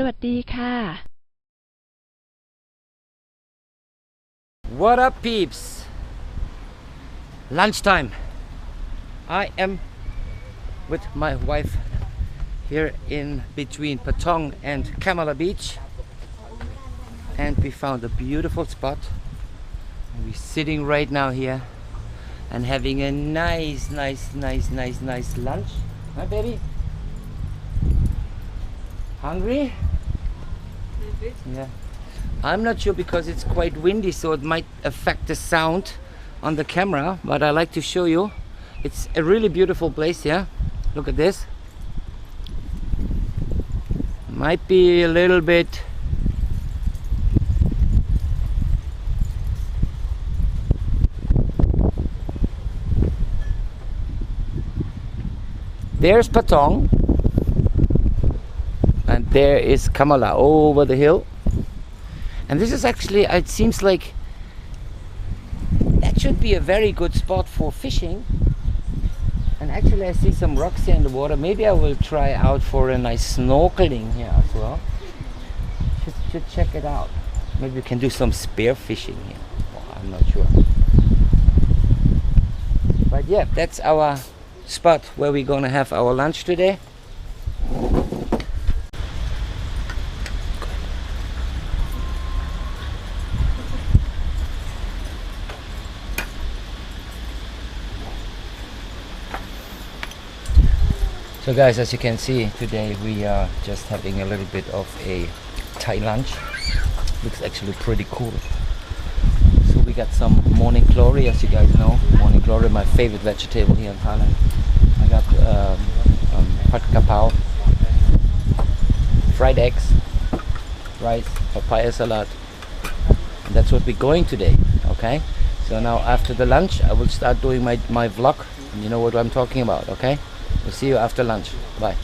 สวัสดีค่ะ What up, peeps? Lunchtime. I am with my wife here in between Patong and Kamala Beach, and we found a beautiful spot. We're sitting right now here and having a nice lunch. Huh, baby? Hungry? Yeah. I'm not sure because it's quite windy, so it might affect the sound on the camera, but I like to show you. It's a really beautiful place here. Look at this. Might be a little bit there's Patong and there is Kamala over the hill. And this is actually, it seems like that should be a very good spot for fishing. And actually I see some rocks here in the water. Maybe I will try out for a nice snorkeling here as well. Should check it out. Maybe we can do some spear fishing here. Well, I'm not sure. But yeah, that's our spot where we're gonna have our lunch today. So guys, as you can see, today we are just having a little bit of a Thai lunch. Looks actually pretty cool. So we got some morning glory, as you guys know. Morning glory, my favorite vegetable here in Thailand. I got pad kapao, fried eggs, rice, papaya salad. And that's what we're going today, okay? So now after the lunch, I will start doing my vlog. And you know what I'm talking about, okay? We'll see you after lunch. Bye.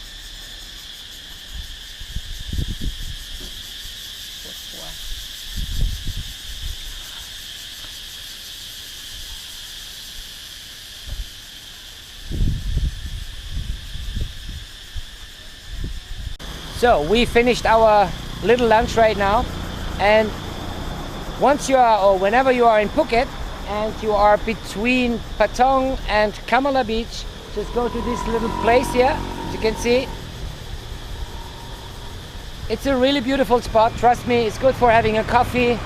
So we finished our little lunch right now, and once you are, or whenever you are in Phuket and you are between Patong and Kamala Beach, just go to this little place here. As you can see, it's a really beautiful spot. Trust me, it's good for having a coffee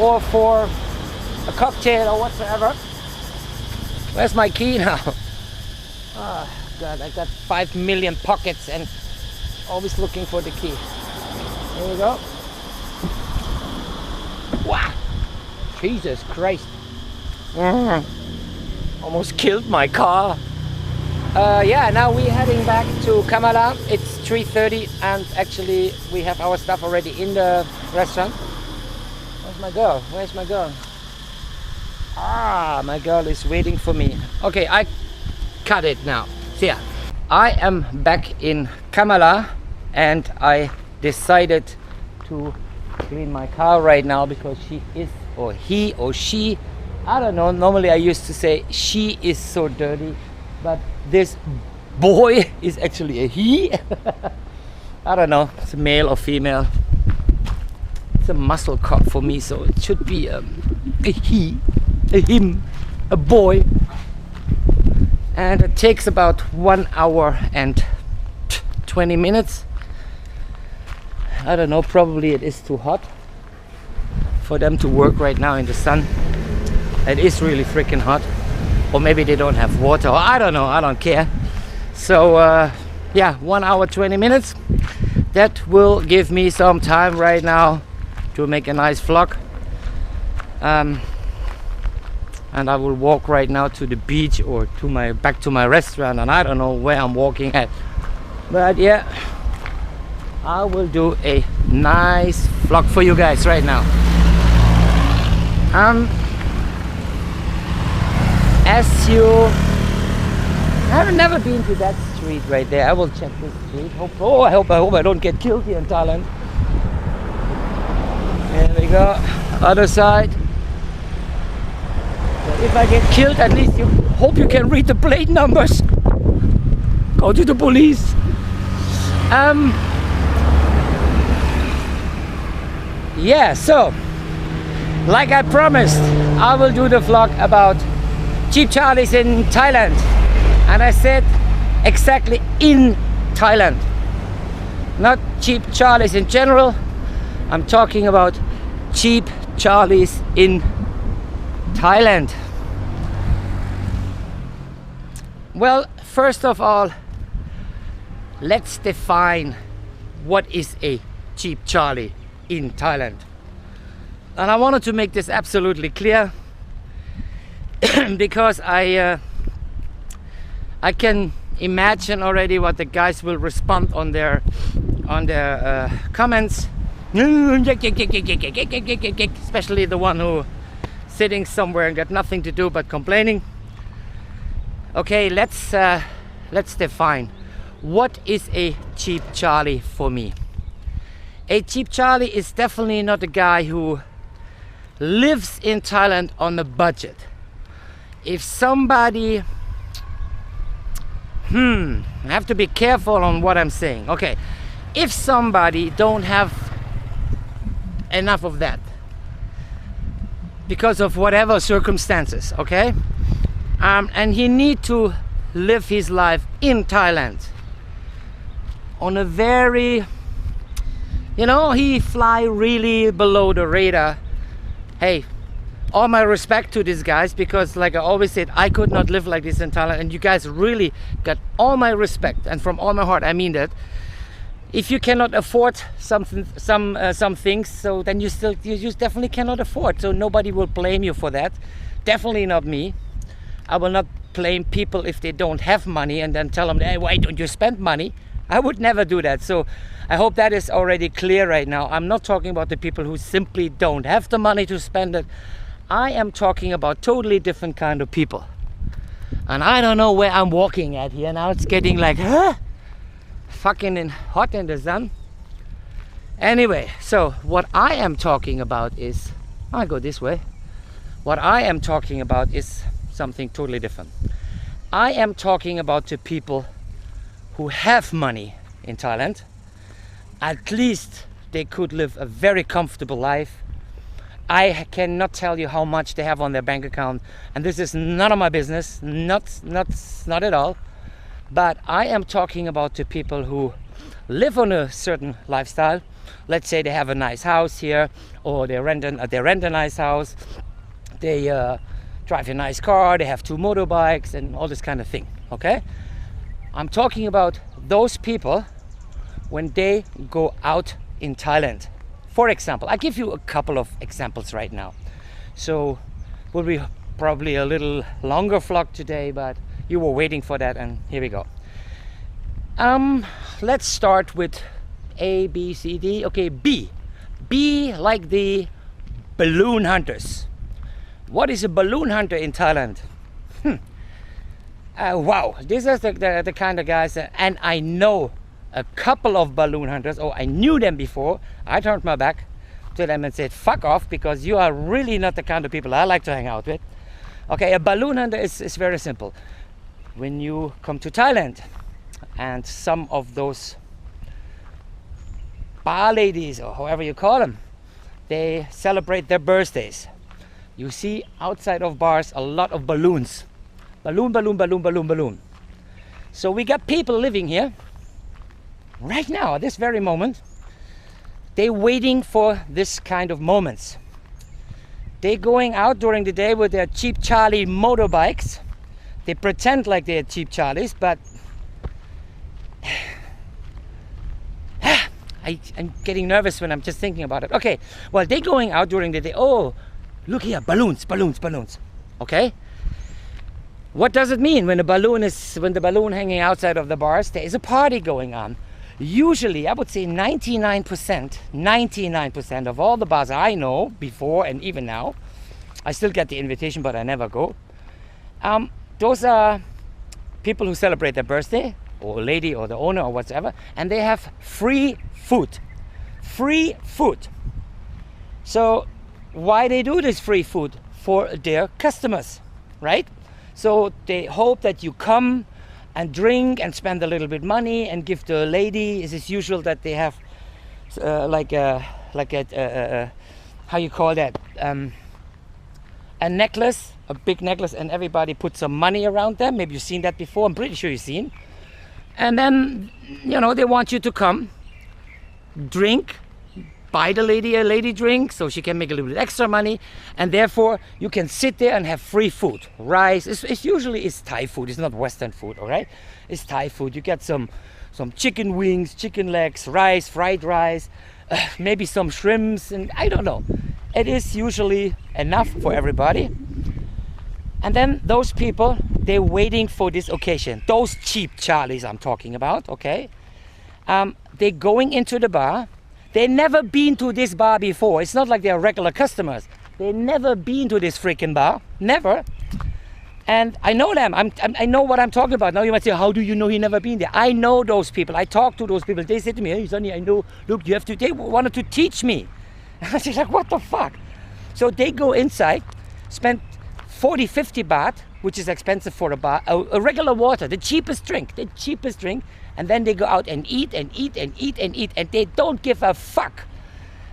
or for a cocktail or whatsoever. Where's my key now? Oh God, I got 5 million pockets and always looking for the key. There we go. Wow! Jesus Christ! Almost killed my car. Yeah, now we're heading back to Kamala. It's 3:30 and actually we have our stuff already in the restaurant. Where's my girl? Where's my girl? Ah, my girl is waiting for me. Okay, I cut it now. See ya. I am back in Kamala and I decided to clean my car right now because she is, or he or she, I don't know, normally I used to say she is so dirty, but this boy is actually a he. I don't know, it's a male or female. It's a muscle car for me, so it should be a he, a him, a boy. And it takes about 1 hour and 20 minutes. I don't know, probably it is too hot for them to work right now in the sun. It is really freaking hot. Or maybe they don't have water, or I don't know, I don't care. So yeah, 1 hour 20 minutes. That will give me some time right now to make a nice vlog. And I will walk right now to the beach or to back to my restaurant, and I don't know where I'm walking at. But yeah, I will do a nice vlog for you guys right now. As you, I've never been to that street right there. I will check this street. I hope I don't get killed here in Thailand. There we go. Other side. So if I get killed, at least you hope you can read the plate numbers. Go to the police. Yeah, so like I promised, I will do the vlog about cheap Charlies in Thailand, and I said exactly in Thailand, not cheap Charlies in general. I'm talking about cheap Charlies in Thailand. Well, first of all, let's define what is a cheap Charlie in Thailand. And I wanted to make this absolutely clear because I can imagine already what the guys will respond on their comments, especially the one who sitting somewhere and got nothing to do but complaining. Okay, let's define what is a cheap Charlie for me. A cheap Charlie is definitely not a guy who lives in Thailand on a budget. If somebody, I have to be careful on what I'm saying. Okay, if somebody don't have enough of that because of whatever circumstances, okay, and he need to live his life in Thailand on a very, he fly really below the radar. Hey, all my respect to these guys, because like I always said, I could not live like this in Thailand, and you guys really got all my respect, and from all my heart I mean that. If you cannot afford some things, so then you definitely cannot afford, so nobody will blame you for that. Definitely not me. I will not blame people if they don't have money and then tell them, hey, why don't you spend money? I would never do that. So I hope that is already clear right now. I'm not talking about the people who simply don't have the money to spend it. I am talking about totally different kind of people. And I don't know where I'm walking at here. Now it's getting like, fucking hot in the sun. Anyway, so what I am talking about is, I go this way. What I am talking about is something totally different. I am talking about the people who have money in Thailand. At least they could live a very comfortable life. I cannot tell you how much they have on their bank account, and this is none of my business, not at all. But I am talking about the people who live on a certain lifestyle. Let's say they have a nice house here, or they rent a nice house, they drive a nice car, they have 2 motorbikes and all this kind of thing, okay? I'm talking about those people when they go out in Thailand. For example, I give you a couple of examples right now. So will be probably a little longer vlog today, but you were waiting for that, and here we go. Let's start with A, B, C, D. Okay, B. B like the balloon hunters. What is a balloon hunter in Thailand? Wow, this is the kind of guys, and I know a couple of balloon hunters, or I knew them before. I turned my back to them and said, fuck off, because you are really not the kind of people I like to hang out with. Okay, a balloon hunter is very simple. When you come to Thailand, and some of those bar ladies, or however you call them, they celebrate their birthdays. You see outside of bars a lot of balloons. Balloon, balloon, balloon, balloon, balloon. So we got people living here right now, at this very moment. They're waiting for this kind of moments. They're going out during the day with their cheap Charlie motorbikes. They pretend like they're cheap Charlies, but I'm getting nervous when I'm just thinking about it. Okay, well, they're going out during the day. Oh, look here, balloons, balloons, balloons. Okay, what does it mean when the balloon hanging outside of the bars? There is a party going on. Usually, I would say 99% of all the bars I know before and even now, I still get the invitation, but I never go. Those are people who celebrate their birthday, or a lady, or the owner, or whatever, and they have free food. Free food. So why they do this free food? For their customers, right? So they hope that you come and drink and spend a little bit money and give the lady. It is usual that they have like a how you call that, a necklace, a big necklace, and everybody put some money around them. Maybe you've seen that before. I'm pretty sure you've seen. And then, you know, they want you to come, drink, buy the lady a lady drink so she can make a little bit extra money, and therefore you can sit there and have free food. Rice, it's usually Thai food. It's not Western food, all right? It's Thai food. You get some chicken wings, chicken legs, rice, fried rice, maybe some shrimps, and I don't know. It is usually enough for everybody. And then those people, they're waiting for this occasion. Those cheap Charlies I'm talking about, okay? They're going into the bar. They never been to this bar before. It's not like they're regular customers. They never been to this freaking bar, never. And I know them. I know what I'm talking about. Now you might say, how do you know he never been there? I know those people. I talk to those people. They say to me, hey, Sonny, I know. Look, you have to. They wanted to teach me. I was like, what the fuck? So they go inside, spend 40, 50 baht, which is expensive for a bar, a regular water, the cheapest drink, and then they go out and eat and eat and eat and eat, and they don't give a fuck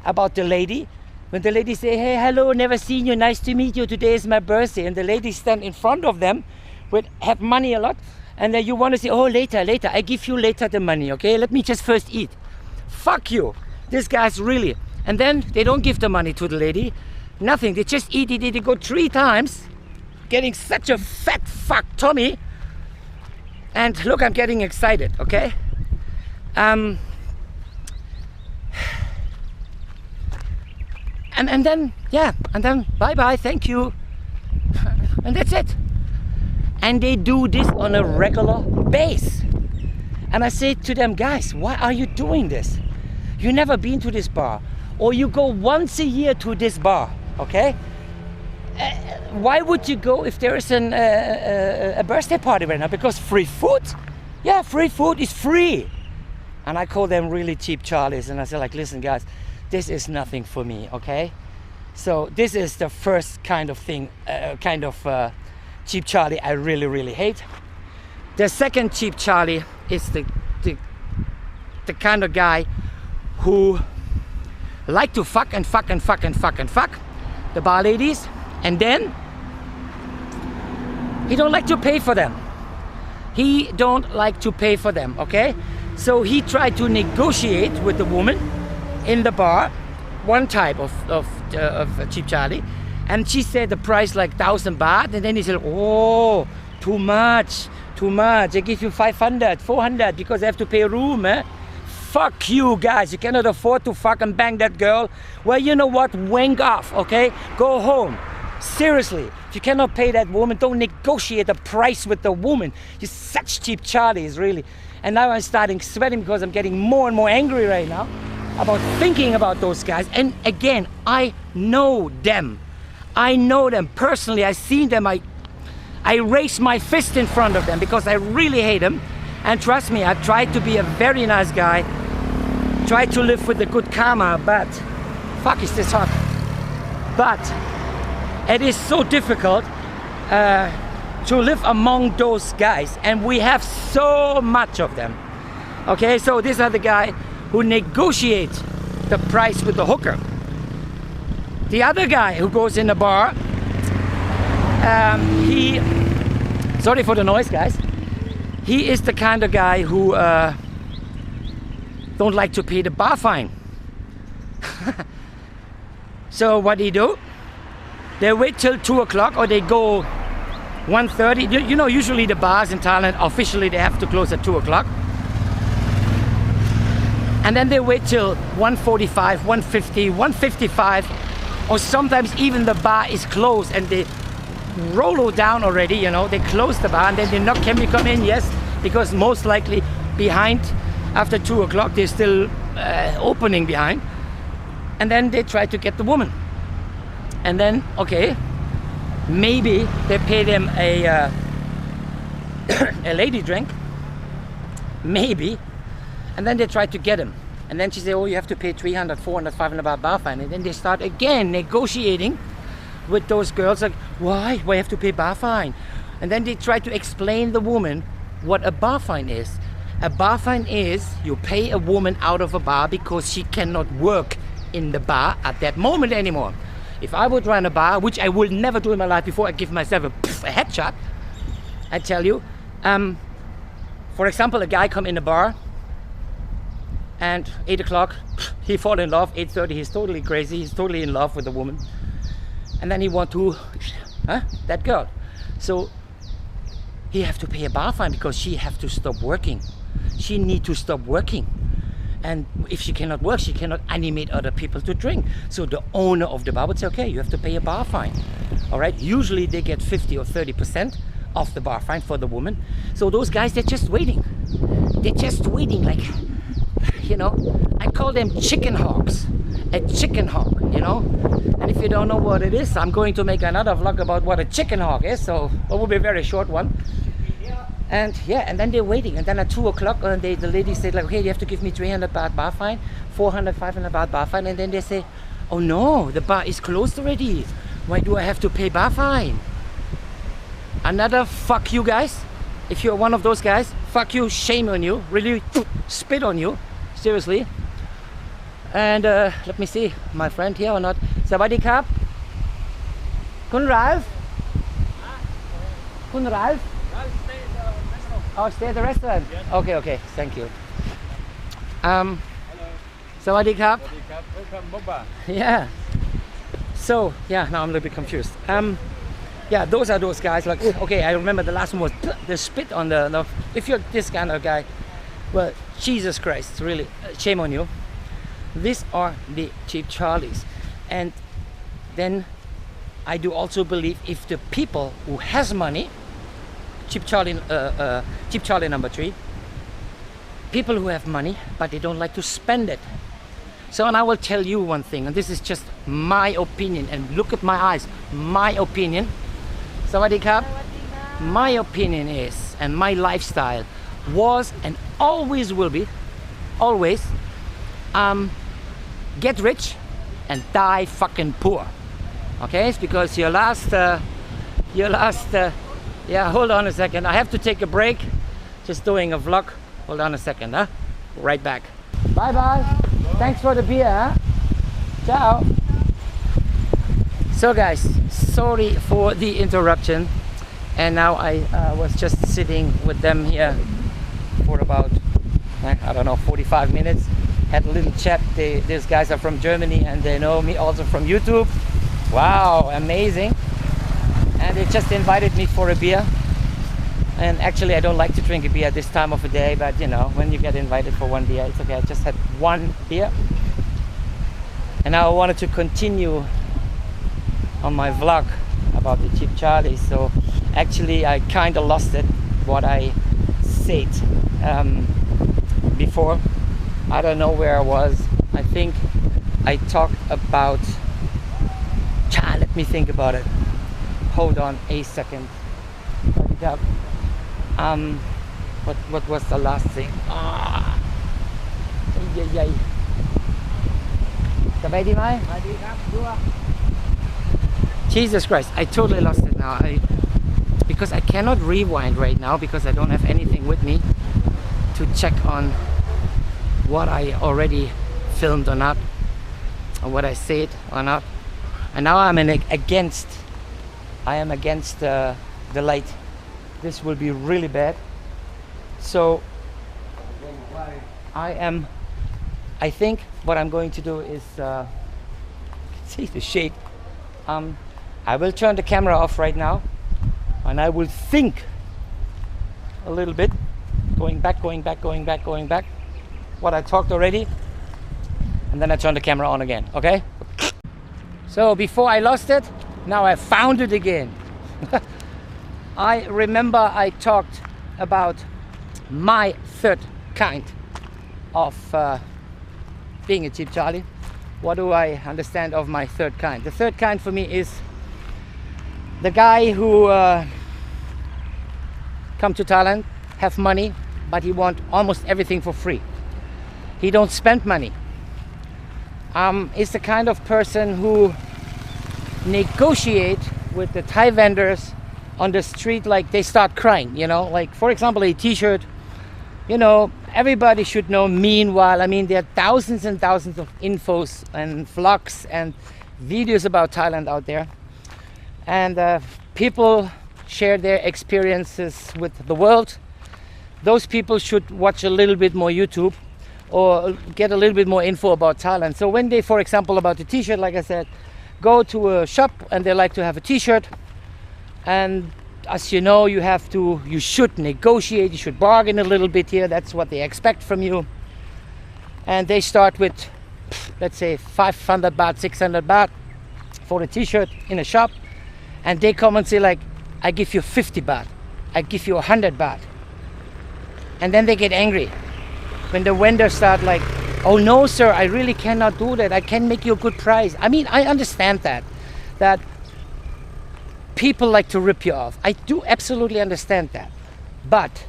about the lady. When the lady say, hey, hello, never seen you, nice to meet you, today is my birthday, and the lady stand in front of them, have money a lot, and then you want to say, oh, later, I give you later the money, okay? Let me just first eat. Fuck you. This guy's really. And then they don't give the money to the lady, nothing. They just eat. They go 3 times, getting such a fat fuck tummy. And look, I'm getting excited, okay? And then, yeah, and then bye-bye, thank you. And that's it. And they do this on a regular basis. And I say to them, guys, why are you doing this? You never been to this bar. Or you go once a year to this bar, okay? Why would you go if there is a birthday party right now? Because free food? Yeah, free food is free. And I call them really cheap Charlies. And I say like, listen guys, this is nothing for me, okay? So this is the first kind of thing, cheap Charlie I really, really hate. The second cheap Charlie is the kind of guy who like to fuck the bar ladies, and then he don't like to pay for them. He don't like to pay for them, okay? So he tried to negotiate with the woman in the bar, one type of cheap Charlie, and she said the price like 1,000 baht, and then he said, oh, too much. I give you 500, 400 because I have to pay a room, eh? Fuck you guys, you cannot afford to fuck and bang that girl. Well, you know what, wank off, okay? Go home. Seriously, if you cannot pay that woman, don't negotiate a price with the woman. You're such cheap Charlies, really. And now I'm starting sweating because I'm getting more and more angry right now about thinking about those guys. And again, I know them. I know them personally. I've seen them. I raise my fist in front of them because I really hate them. And trust me, I've tried to be a very nice guy, tried to live with a good karma, but fuck, is this hot? But it is so difficult to live among those guys, and we have so much of them. Okay, so these are the guy who negotiate the price with the hooker. The other guy who goes in the bar, sorry for the noise guys, he is the kind of guy who don't like to pay the bar fine. So what do? They wait till 2 o'clock, or they go 1:30. You know, usually the bars in Thailand, officially they have to close at 2 o'clock. And then they wait till 1:45, 1:50, 1:55, or sometimes even the bar is closed and they roll down already, you know, they close the bar and then they knock, can we come in? Yes, because most likely behind, after 2 o'clock, they're still opening behind. And then they try to get the woman. And then, okay, maybe they pay them a lady drink, maybe, and then they try to get him. And then she say, oh, you have to pay 300, 400, 500 baht bar fine. And then they start again negotiating with those girls, like, why I have to pay bar fine? And then they try to explain the woman what a bar fine is. A bar fine is you pay a woman out of a bar because she cannot work in the bar at that moment anymore. If I would run a bar, which I will never do in my life before I give myself a headshot, I tell you, for example, a guy come in a bar and 8 o'clock, he fall in love, 8:30, he's totally crazy, he's totally in love with the woman. And then he want to, that girl. So he have to pay a bar fine because she have to stop working. She need to stop working. And if she cannot work, she cannot animate other people to drink. So the owner of the bar would say, okay, you have to pay a bar fine. All right, usually they get 50 or 30% of the bar fine for the woman. So those guys, they're just waiting. They're just waiting, like, you know, I call them chicken hawks. A chicken hawk, you know. And if you don't know what it is, I'm going to make another vlog about what a chicken hawk is. So it will be a very short one. And yeah, and then they're waiting, and then at 2 o'clock the lady said like, okay, you have to give me 300 baht bar fine, 400, 500 baht bar fine. And then they say, oh no, the bar is closed already, why do I have to pay bar fine? Another fuck you guys. If you're one of those guys, fuck you, shame on you, really spit on you, seriously. And let me see, my friend here or not. Sawadee krap. Kun Ralph? Kun Ralph? Oh, stay at the restaurant? Yes. Okay, thank you. Sawadee krap. Yeah. So, yeah, now I'm a little bit confused. Yeah, those are those guys, like, okay, I remember the last one was the spit on the if you're this kind of guy, well, Jesus Christ, really, shame on you. These are the cheap Charlies. And then I do also believe if the people who has money, cheap Charlie number 3, people who have money but they don't like to spend it. So, and I will tell you one thing, and this is just my opinion, and look at my eyes, my opinion. Sawadee krap. My opinion is, and my lifestyle was and always will be, always, get rich and die fucking poor. Okay, it's because your last yeah, hold on a second, I have to take a break, just doing a vlog. Hold on a second, right back. Bye bye. Thanks for the beer, ciao. So guys, sorry for the interruption, and now I was just sitting with them here for about, I don't know, 45 minutes. Had a little chat. These guys are from Germany and they know me also from YouTube. Wow, amazing. And they just invited me for a beer. And actually I don't like to drink a beer this time of the day, but you know, when you get invited for one beer, it's okay. I just had one beer. And now I wanted to continue on my vlog about the cheap Charlies. So actually I kind of lost it, what I said before. I don't know where I was. I think I talked about, let me think about it. Hold on a second. What was the last thing? Jesus Christ, I totally lost it now. Because I cannot rewind right now because I don't have anything with me to check on what I already filmed or not, or what I said or not. And now I am against the light. This will be really bad. So I think what I'm going to do is see the shade. I will turn the camera off right now and I will think a little bit, going back what I talked already, and then I turn the camera on again. Okay, so before I lost it, now I found it again. I remember I talked about my third kind of being a cheap Charlie. What do I understand of my third kind? The third kind for me is the guy who come to Thailand, have money, but he want almost everything for free. He don't spend money. Is the kind of person who negotiate with the Thai vendors on the street, like they start crying, you know, like for example a t-shirt, you know, everybody should know. Meanwhile, I mean, there are thousands and thousands of infos and vlogs and videos about Thailand out there, and people share their experiences with the world. Those people should watch a little bit more YouTube or get a little bit more info about Thailand. So when they, for example, about the t-shirt, like I said, go to a shop and they like to have a t-shirt, and as you know, you should negotiate, you should bargain a little bit here. That's what they expect from you. And they start with, let's say, 500 baht, 600 baht for a t-shirt in a shop, and they come and say like, I give you 50 baht, I give you 100 baht. And then they get angry when the vendors start like, oh no sir, I really cannot do that, I can make you a good price. I mean, I understand that people like to rip you off. I do absolutely understand that. But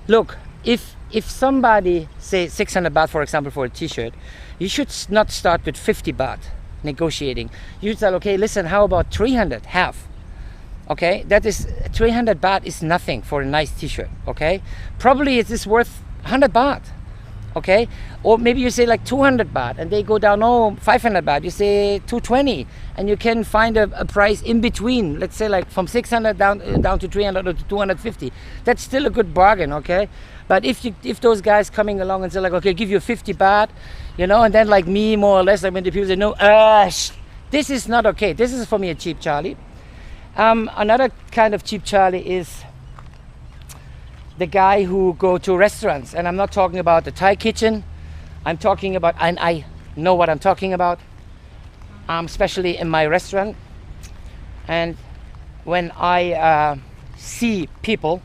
look, if somebody say 600 baht, for example, for a t-shirt, you should not start with 50 baht negotiating. You say, okay, listen, how about 300, half? Okay, that is 300 baht is nothing for a nice t-shirt. Okay, probably it is worth 100 baht. Okay, or maybe you say like 200 baht and they go down, oh, 500 baht, you say 220, and you can find a price in between, let's say like from 600 down to 300 or to 250. That's still a good bargain. Okay, but if those guys coming along and say like, okay, give you 50 baht, you know, and then like me, more or less, like when the people say no, this is not okay, this is for me a cheap Charlie. Another kind of cheap Charlie is the guy who go to restaurants, and I'm not talking about the Thai kitchen, I'm talking about, and I know what I'm talking about, especially in my restaurant. And when I see people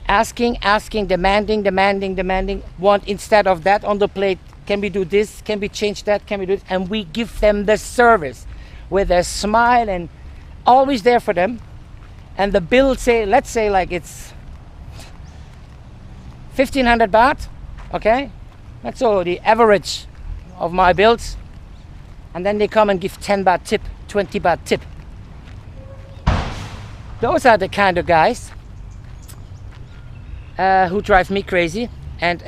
asking, demanding, want instead of that on the plate, can we do this, can we change that, can we do this, and we give them the service with a smile and always there for them. And the bill, say, let's say like it's 1500 baht, okay, that's all the average of my bills, and then they come and give 10 baht tip, 20 baht tip. Those are the kind of guys who drive me crazy, and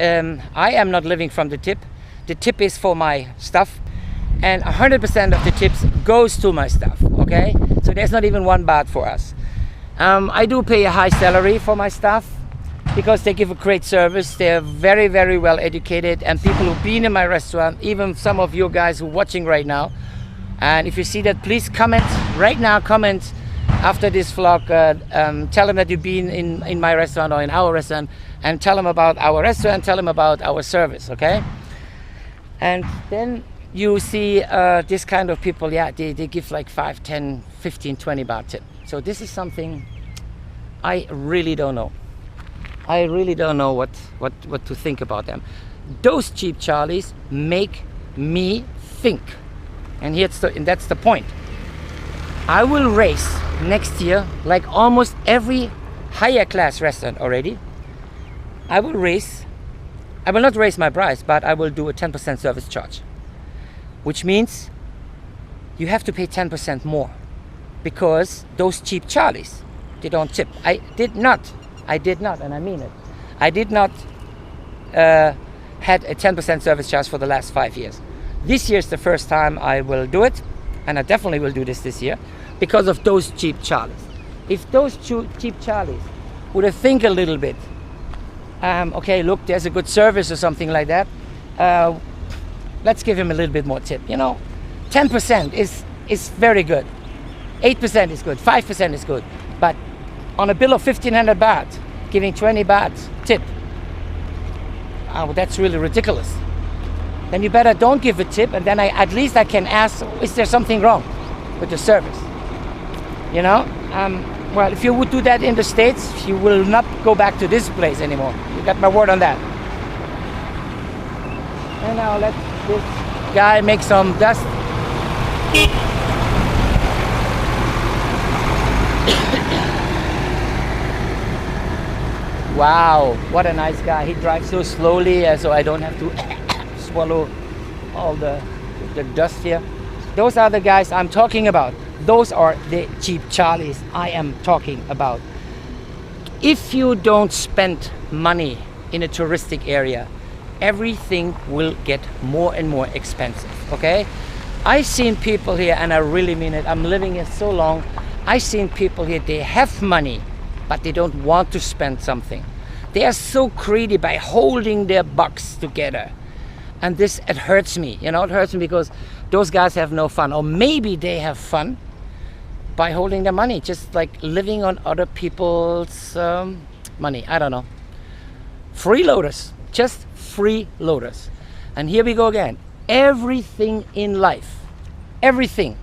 I am not living from the tip. The tip is for my stuff, and 100% of the tips goes to my stuff. Okay, so there's not even 1 baht for us. I do pay a high salary for my staff because they give a great service. They're very, very well educated, and people who've been in my restaurant, even some of you guys who are watching right now, and if you see that, please comment right now, comment after this vlog, tell them that you've been in my restaurant or in our restaurant, and tell them about our restaurant, tell them about our service. Okay, and then you see this kind of people, yeah, they give like 5, 10, 15, 20 baht tip. So this is something I really don't know. I really don't know what to think about them. Those cheap Charlies make me think, and that's the point. I will raise next year like almost every higher class restaurant already. I will not raise my price, but I will do a 10% service charge, which means you have to pay 10% more, because those cheap Charlies, they don't tip. I did not, and I mean it. I did not had a 10% service charge for the last 5 years. This year is the first time I will do it, and I definitely will do this year because of those cheap Charlies. If those cheap Charlies would have think a little bit, okay, look, there's a good service or something like that, let's give him a little bit more tip. You know, 10% is very good. 8% is good, 5% is good, but on a bill of 1500 baht, giving 20 baht tip, that's really ridiculous. Then you better don't give a tip, and then at least I can ask, is there something wrong with the service? You know, well, if you would do that in the States, you will not go back to this place anymore. You got my word on that. And now let this guy make some dust. Wow, what a nice guy. He drives so slowly, so I don't have to swallow all the dust here. Those are the guys I'm talking about. Those are the cheap Charlies I am talking about. If you don't spend money in a touristic area, everything will get more and more expensive, okay? I've seen people here, and I really mean it, I'm living here so long, I've seen people here, they have money, but they don't want to spend something. They are so greedy by holding their bucks together. And this, it hurts me, you know, it hurts me because those guys have no fun. Or maybe they have fun by holding their money, just like living on other people's money. I don't know. Freeloaders, just freeloaders. And here we go again. Everything in life, everything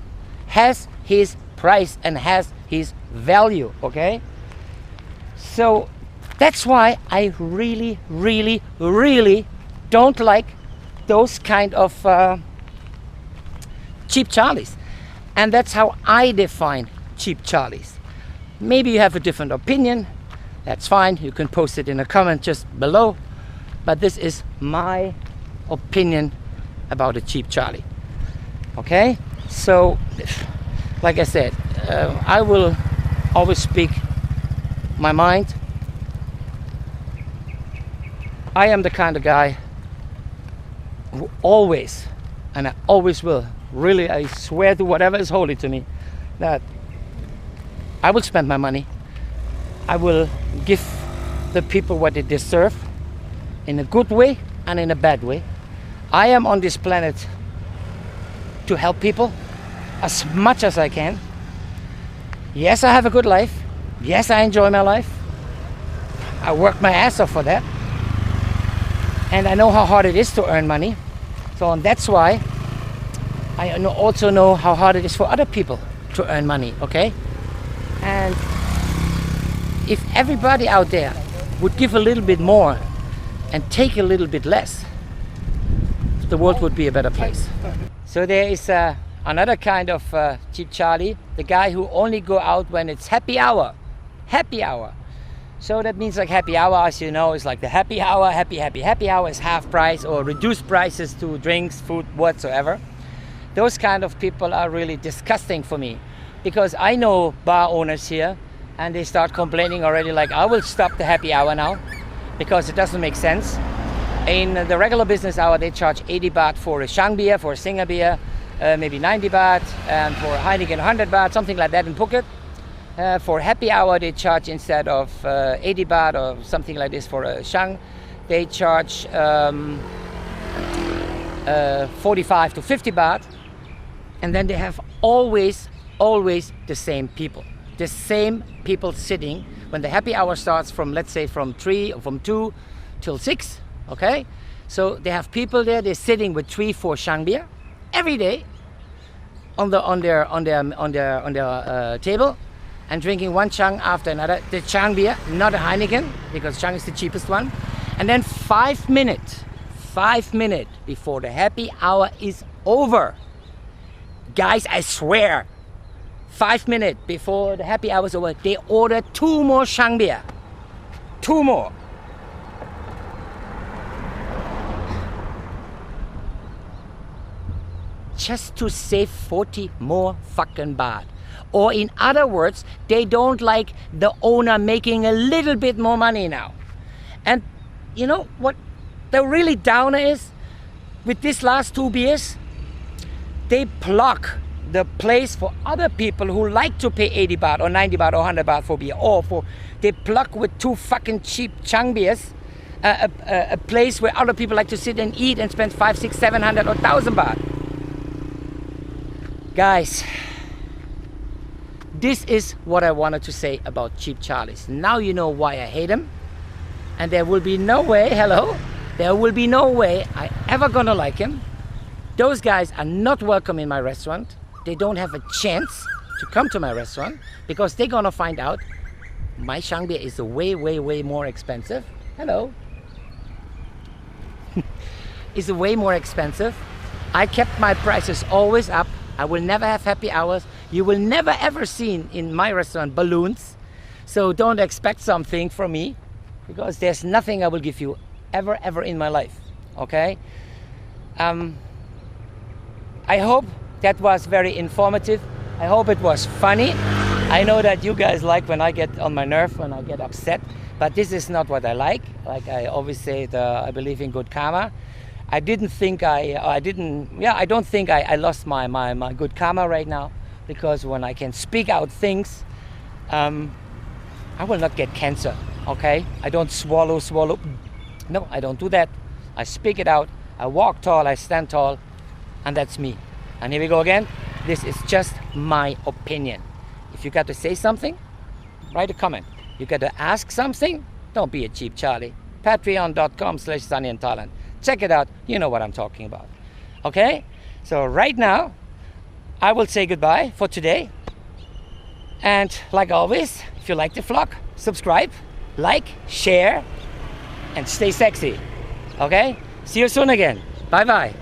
has his price and has his value, okay? So that's why I really, really, really don't like those kind of cheap Charlies. And that's how I define cheap Charlies. Maybe you have a different opinion. That's fine. You can post it in a comment just below. But this is my opinion about a cheap Charlie. Okay? So, like I said, I will always speak my mind. I am the kind of guy who always, and I always will, really, I swear to whatever is holy to me, that I will spend my money. I will give the people what they deserve in a good way and in a bad way. I am on this planet to help people as much as I can. Yes, I have a good life. Yes, I enjoy my life. I work my ass off for that. And I know how hard it is to earn money. So that's why I also know how hard it is for other people to earn money, okay? And if everybody out there would give a little bit more and take a little bit less, the world would be a better place. So there is another kind of cheap Charlie, the guy who only go out when it's happy hour. Happy hour. So that means like happy hour, as you know, is like the happy hour. Happy hour is half price or reduced prices to drinks, food, whatsoever. Those kind of people are really disgusting for me, because I know bar owners here and they start complaining already like, I will stop the happy hour now because it doesn't make sense. In the regular business hour, they charge 80 baht for a Shang beer, for a Singer beer, maybe 90 baht, and for Heineken 100 baht, something like that in Phuket. For happy hour, they charge, instead of 80 baht or something like this for a Shang, they charge 45 to 50 baht. And then they have always the same people. The same people sitting when the happy hour starts from, let's say, from 3 or from 2 till 6, okay? So they have people there, they're sitting with 3-4 Shang beer every day on their table, and drinking one Chang after another. The Chang beer, not a Heineken, because Chang is the cheapest one. And then 5 minutes before the happy hour is over, guys, I swear, 5 minutes before the happy hour is over, they order 2 more Chang beer. 2 more. Just to save 40 more fucking baht. Or in other words, they don't like the owner making a little bit more money now. And you know what the really downer is? With these last 2 beers, they block the place for other people who like to pay 80 baht or 90 baht or 100 baht for beer. Or they block with 2 fucking cheap Chang beers a place where other people like to sit and eat and spend 500, 600, 700 or 1000 baht. Guys, this is what I wanted to say about cheap Charlies. Now you know why I hate them. And there will be no way, there will be no way I ever gonna like him. Those guys are not welcome in my restaurant. They don't have a chance to come to my restaurant because they're gonna find out my Shang beer is way more expensive. Hello. It's way more expensive. I kept my prices always up. I will never have happy hours. You will never ever see in my restaurant balloons. So don't expect something from me, because there's nothing I will give you ever in my life. Okay? I hope that was very informative. I hope it was funny. I know that you guys like when I get on my nerve, when I get upset, but this is not what I like. Like I always say, I believe in good karma. I don't think I lost my good karma right now, because when I can speak out things, I will not get cancer, okay? I don't swallow. No, I don't do that. I speak it out. I walk tall, I stand tall, and that's me. And here we go again. This is just my opinion. If you got to say something, write a comment. You got to ask something, don't be a cheap Charlie. Patreon.com/Sunny in Thailand. Check it out. You know what I'm talking about. Okay? So right now, I will say goodbye for today. And like always, if you like the vlog, subscribe, like, share, and stay sexy. Okay? See you soon again. Bye-bye.